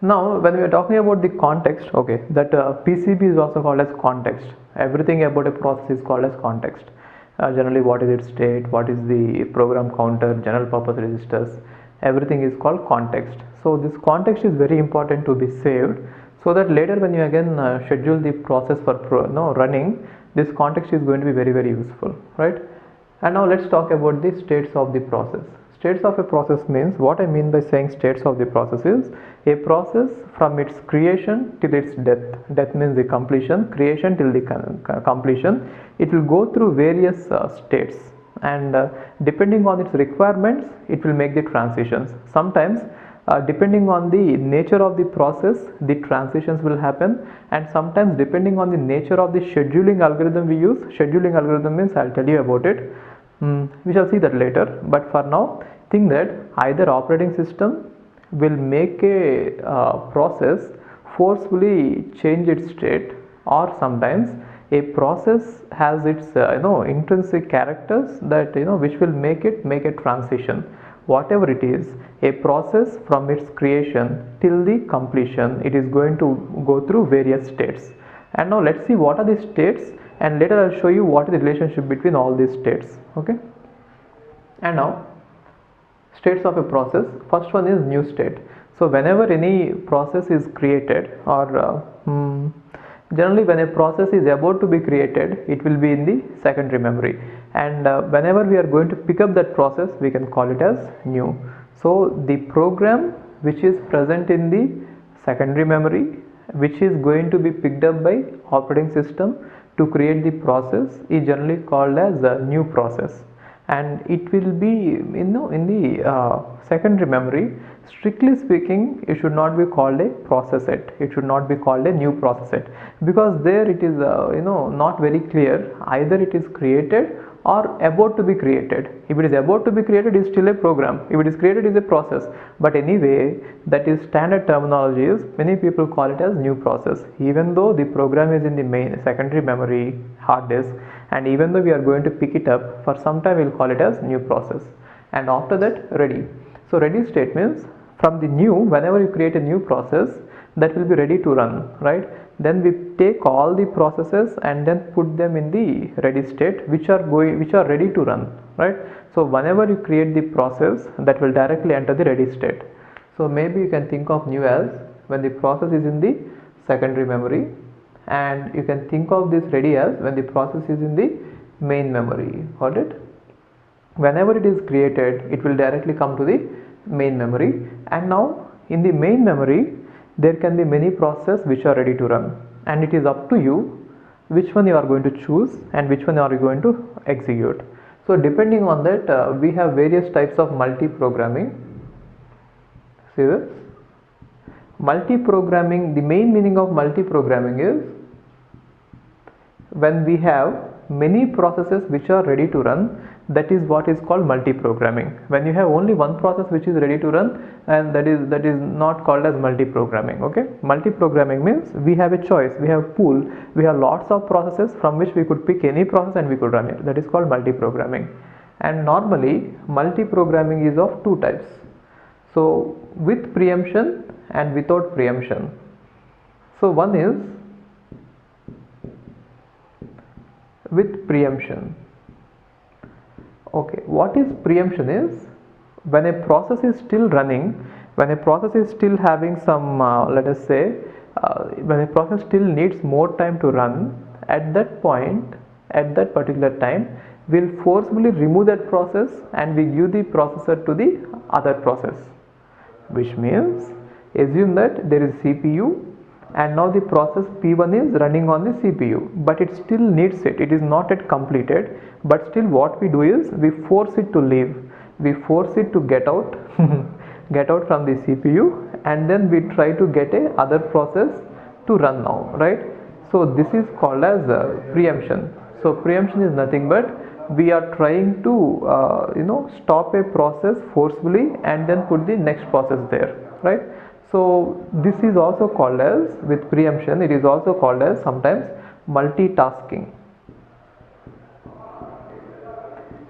Now, when we are talking about the context, okay, that PCB is also called as context. Everything about a process is called as context. Generally, what is its state, what is the program counter, general purpose registers, everything is called context. So, this context is very important to be saved so that later when you again schedule the process for running, this context is going to be very, very useful, right? And now let's talk about the states of the process. States of a process means, what I mean by saying states of the process is a process from its creation till its death. Death means the completion, creation till the completion. It will go through various states, and depending on its requirements, it will make the transitions. Sometimes depending on the nature of the process, the transitions will happen, and sometimes depending on the nature of the scheduling algorithm we use. Scheduling algorithm means, I'll tell you about it. We shall see that later, but for now think that either operating system will make a process forcefully change its state, or sometimes a process has its intrinsic characters that which will make a transition. Whatever it is, a process from its creation till the completion, it is going to go through various states. And now let's see what are the states, and later I'll show you what is the relationship between all these states. Okay, and now states of a process. First one is new state. So whenever any process is created, or generally when a process is about to be created, it will be in the secondary memory, and whenever we are going to pick up that process, we can call it as new. So the program which is present in the secondary memory, which is going to be picked up by operating system to create the process, is generally called as a new process, and it will be in the secondary memory. Strictly speaking, it should not be called a process set, it should not be called a new process set, because there it is not very clear, either it is created or about to be created. If it is about to be created, it is still a program. If it is created, it is a process. But anyway, that is standard terminology. Is many people call it as new process, even though the program is in the main secondary memory hard disk, and even though we are going to pick it up, for some time we'll call it as new process. And after that, ready. So ready state means, from the new, whenever you create a new process, that will be ready to run, right? Then we take all the processes and then put them in the ready state, which are ready to run, right? So whenever you create the process, that will directly enter the ready state. So maybe you can think of new as when the process is in the secondary memory, and you can think of this ready as when the process is in the main memory. Got it? Whenever it is created, it will directly come to the main memory, and now in the main memory there can be many processes which are ready to run, and it is up to you which one you are going to choose and which one are you going to execute. So depending on that, we have various types of multi-programming. See this? Multi-programming, the main meaning of multi-programming is when we have many processes which are ready to run, that is what is called multi-programming. When you have only one process which is ready to run, and that is not called as multi-programming. Okay, multi-programming means we have a choice, we have pool, we have lots of processes from which we could pick any process and we could run it. That is called multi-programming. And normally multi-programming is of two types. So with preemption and without preemption. So one is with preemption. Okay, what is preemption is when a process is still running, when a process is still having some let us say when a process still needs more time to run, at that point, at that particular time, we'll forcibly remove that process and we give the processor to the other process, which means, assume that there is CPU and now the process P1 is running on the CPU, but it still needs it, it is not yet completed, but still what we do is we force it to leave, we force it to get out get out from the CPU, and then we try to get a other process to run now, right? So this is called as preemption. So preemption is nothing but we are trying to stop a process forcefully and then put the next process there, right? So this is also called as, with preemption, it is also called as sometimes multitasking.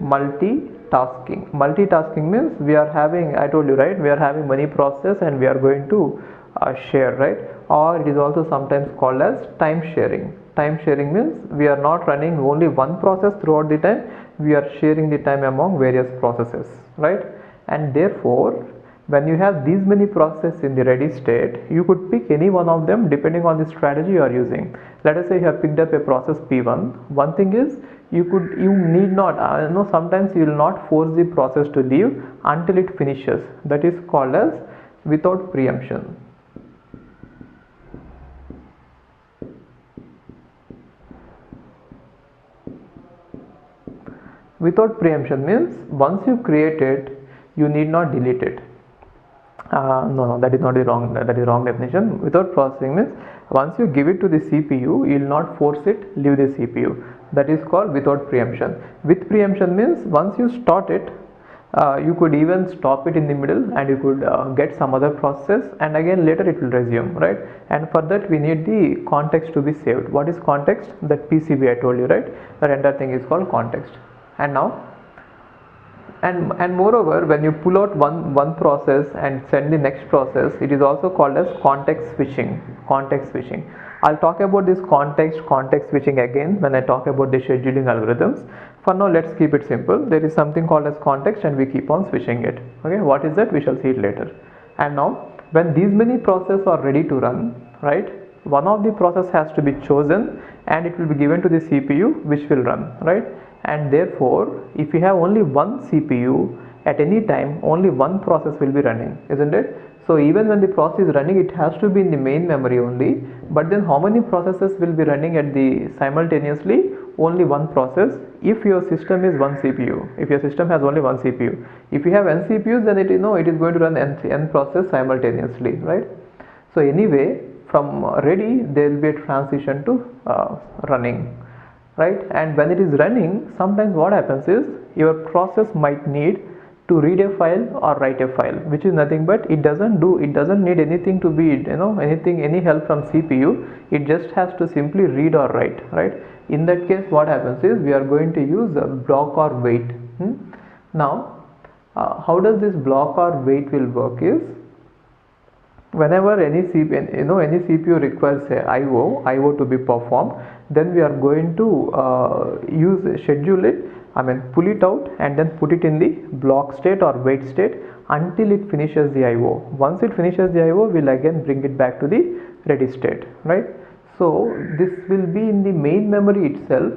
Multitasking means we are having, I told you, right, we are having many processes and we are going to share, right? Or it is also sometimes called as time sharing. Time sharing means we are not running only one process throughout the time, we are sharing the time among various processes, right? And therefore when you have these many processes in the ready state, you could pick any one of them depending on the strategy you are using. Let us say you have picked up a process P1. One thing is you need not, sometimes you will not force the process to leave until it finishes. That is called as without preemption. Without preemption means once you create it, you need not delete it. No, that is not the wrong. That is wrong definition. Without processing means once you give it to the CPU, you will not force it leave the CPU. That is called without preemption. With preemption means once you start it, you could even stop it in the middle and you could get some other process and again later it will resume, right? And for that we need the context to be saved. What is context? That PCB I told you, right? That entire thing is called context. And now and moreover, when you pull out one process and send the next process, it is also called as context switching. I'll talk about this context switching again when I talk about the scheduling algorithms. For now, let's keep it simple. There is something called as context and we keep on switching it. Okay, what is that? We shall see it later. And now when these many processes are ready to run, right, one of the process has to be chosen and it will be given to the CPU which will run, right? And therefore if you have only one CPU, at any time only one process will be running, isn't it? So even when the process is running, it has to be in the main memory only, but then how many processes will be running at the simultaneously? Only one process if your system is one CPU. If your system has only one CPU, if you have n CPUs, then it is going to run n process simultaneously, right? So anyway, from ready there will be a transition to running, right? And when it is running, sometimes what happens is your process might need to read a file or write a file, which is nothing but it doesn't need anything to be any help from CPU. It just has to simply read or write, right? In that case, what happens is we are going to use a block or wait. Now how does this block or wait will work is, whenever any CPU requires a IO to be performed, then we are going to pull it out and then put it in the block state or wait state until it finishes the IO. Once it finishes the IO, we'll again bring it back to the ready state, right? So this will be in the main memory itself,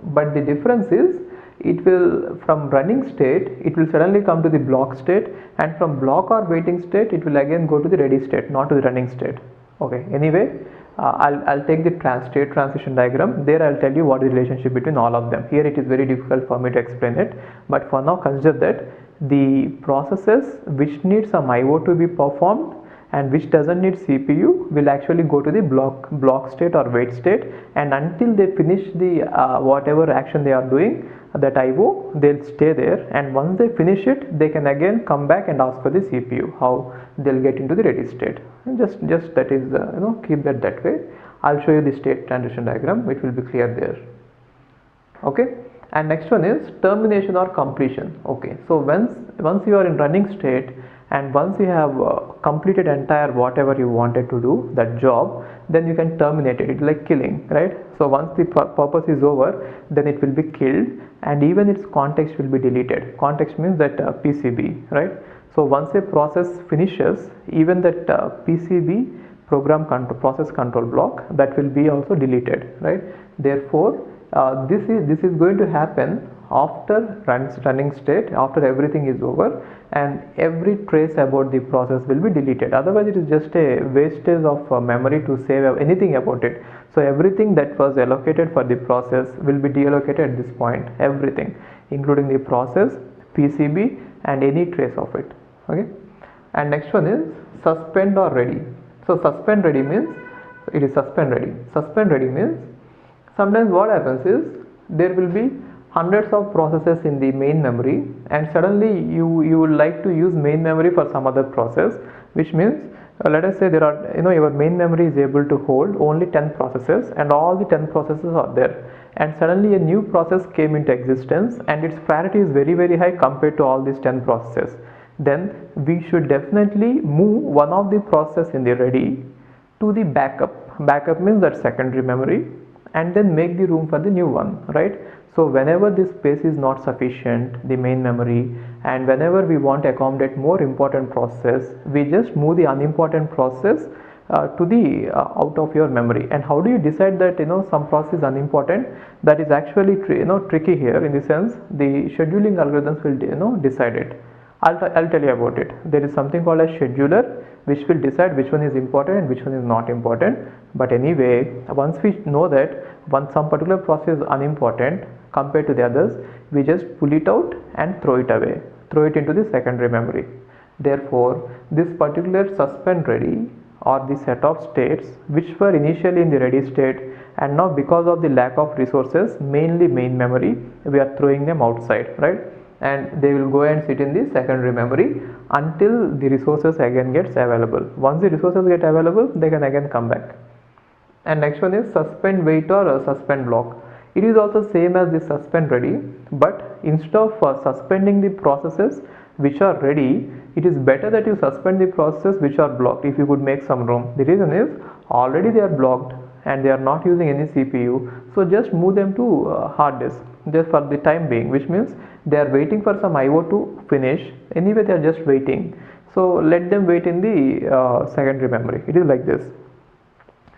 but the difference is it will, from running state, it will suddenly come to the block state, and from block or waiting state it will again go to the ready state, not to the running state. Okay, anyway, I'll take the state transition diagram. There I'll tell you what is the relationship between all of them. Here it is very difficult for me to explain it, but for now consider that the processes which need some IO to be performed and which doesn't need CPU will actually go to the block state or wait state, and until they finish the whatever action they are doing, that IO, they'll stay there, and once they finish it, they can again come back and ask for the CPU. How they'll get into the ready state. And just that is keep that way. I'll show you the state transition diagram, which will be clear there. Okay, and next one is termination or completion. Okay, so once you are in running state and once you have completed entire whatever you wanted to do, that job, then you can terminate it. It's like killing, right? So once the purpose is over, then it will be killed, and even its context will be deleted. Context means that PCB, right? So once a process finishes, even that PCB process control block, that will be also deleted, right? Therefore this is going to happen after running state, after everything is over, and every trace about the process will be deleted. Otherwise it is just a wastage of memory to save anything about it. So everything that was allocated for the process will be deallocated at this point, everything, including the process, PCB, and any trace of it. Okay, and next one is suspend or ready. So suspend ready means it is suspend ready. Suspend ready means sometimes what happens is there will be hundreds of processes in the main memory, and suddenly you would like to use main memory for some other process, which means let us say there are your main memory is able to hold only 10 processes, and all the 10 processes are there, and suddenly a new process came into existence and its priority is very high compared to all these 10 processes. then we should definitely move one of the process in the ready to the backup means that secondary memory, and then make the room for the new one, right? So whenever this space is not sufficient, the main memory, and whenever we want to accommodate more important process, we just move the unimportant process to the out of your memory. And how do you decide that some process is unimportant? That is actually tricky here, in the sense the scheduling algorithms will decide it. I'll tell you about it. There is something called a scheduler which will decide which one is important and which one is not important. But anyway, once we know that some particular process is unimportant compared to the others, we just pull it out and throw it away, throw it into the secondary memory. Therefore, this particular suspend ready, or the set of states which were initially in the ready state, and now because of the lack of resources, mainly main memory, we are throwing them outside, right? And they will go and sit in the secondary memory until the resources again gets available. Once the resources get available, they can again come back. And next one is suspend wait or suspend block. It is also same as the suspend ready, but instead of suspending the processes which are ready, it is better that you suspend the processes which are blocked if you could make some room. The reason is already they are blocked and they are not using any CPU, so just move them to hard disk just for the time being, which means they are waiting for some IO to finish. Anyway, they are just waiting, so let them wait in the secondary memory. It is like this.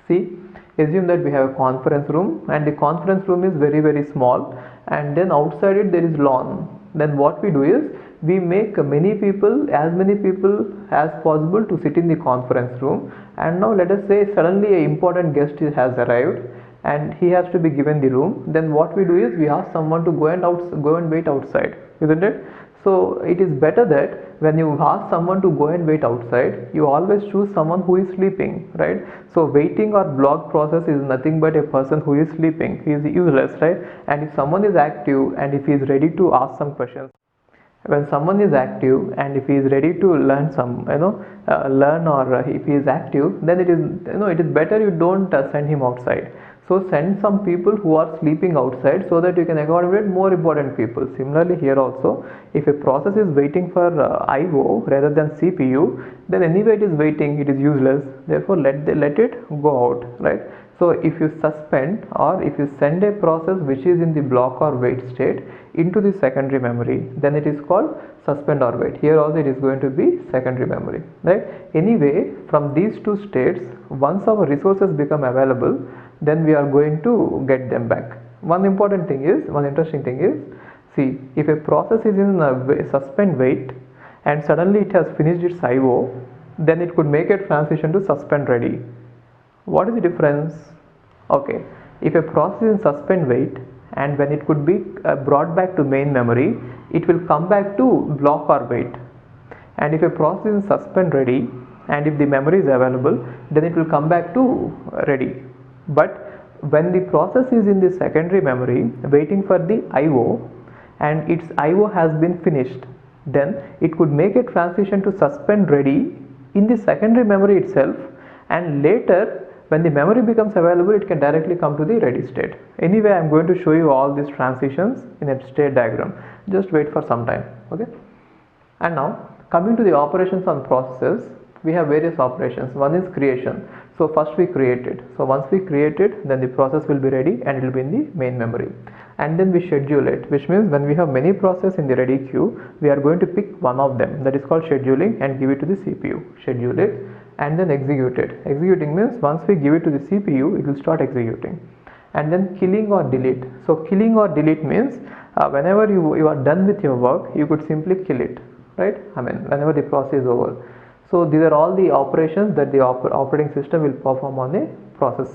See, assume that we have a conference room, and the conference room is very small, and then outside it there is lawn. Then what we do is we make as many people as possible to sit in the conference room. And now let us say suddenly an important guest has arrived and he has to be given the room. Then what we do is we ask someone to go and wait outside, isn't it? So it is better that when you ask someone to go and wait outside, you always choose someone who is sleeping, right? So waiting or block process is nothing but a person who is sleeping. He is useless, right? And if someone is active and if he is ready to ask some questions, when someone is active and if he is ready to learn some learn, or if he is active, then it is better you don't send him outside. So send some people who are sleeping outside so that you can accommodate more important people. Similarly here also, if a process is waiting for IO rather than CPU, then anyway it is waiting, it is useless. Therefore let it go out, right? So if you suspend or if you send a process which is in the block or wait state into the secondary memory, then it is called suspend or wait. Here also it is going to be secondary memory, right? Anyway, from these two states, once our resources become available, then we are going to get them back. One interesting thing is, see, if a process is in a suspend wait and suddenly it has finished its IO, then it could make a transition to suspend ready. What is the difference? Okay, if a process is in suspend wait and when it could be brought back to main memory, it will come back to block or wait. And if a process is in suspend ready and if the memory is available, then it will come back to ready. But when the process is in the secondary memory waiting for the IO and its IO has been finished, then it could make a transition to suspend ready in the secondary memory itself, and later when the memory becomes available, it can directly come to the ready state. Anyway, I am going to show you all these transitions in a state diagram. Just wait for some time, okay? And now coming to the operations on processes, we have various operations. One is creation. So first we create it. So once we create it, then the process will be ready and it will be in the main memory. And then we schedule it, which means when we have many processes in the ready queue, we are going to pick one of them, that is called scheduling, and give it to the CPU. Schedule it and then execute it. Executing means once we give it to the CPU, it will start executing. And then killing or delete. So killing or delete means whenever you are done with your work, you could simply kill it, right? I mean, whenever the process is over. So these are all the operations that the operating system will perform on a process.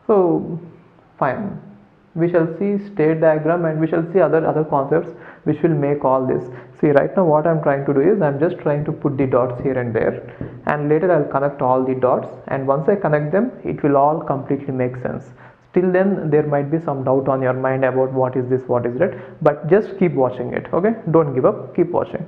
So fine, we shall see state diagram and we shall see other concepts which will make all this. See, right now what I am trying to do is I am just trying to put the dots here and there, and later I will connect all the dots, and once I connect them, it will all completely make sense. Till then there might be some doubt on your mind about what is this, what is that, but just keep watching it, okay? Don't give up, keep watching.